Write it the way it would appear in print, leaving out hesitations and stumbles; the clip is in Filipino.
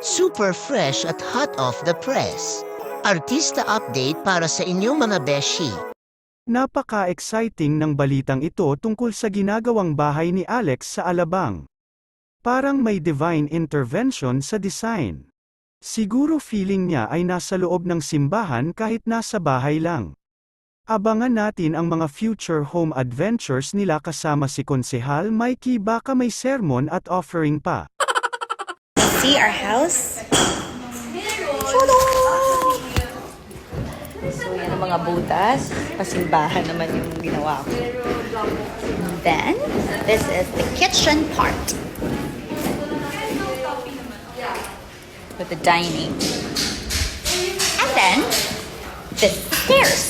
Super fresh at hot off the press. Artista update para sa inyong mga beshi. Napaka-exciting ng balitang ito tungkol sa ginagawang bahay ni Alex sa Alabang. Parang may divine intervention sa design. Siguro feeling niya ay nasa loob ng simbahan kahit nasa bahay lang. Abangan natin ang mga future home adventures nila kasama si Konsehal Mikey, baka may sermon at offering pa. See our house? So, yan ang mga butas. Pasimbahan naman yung ginawa ko. Then, this is the kitchen part. With the dining. And then, this is the stairs.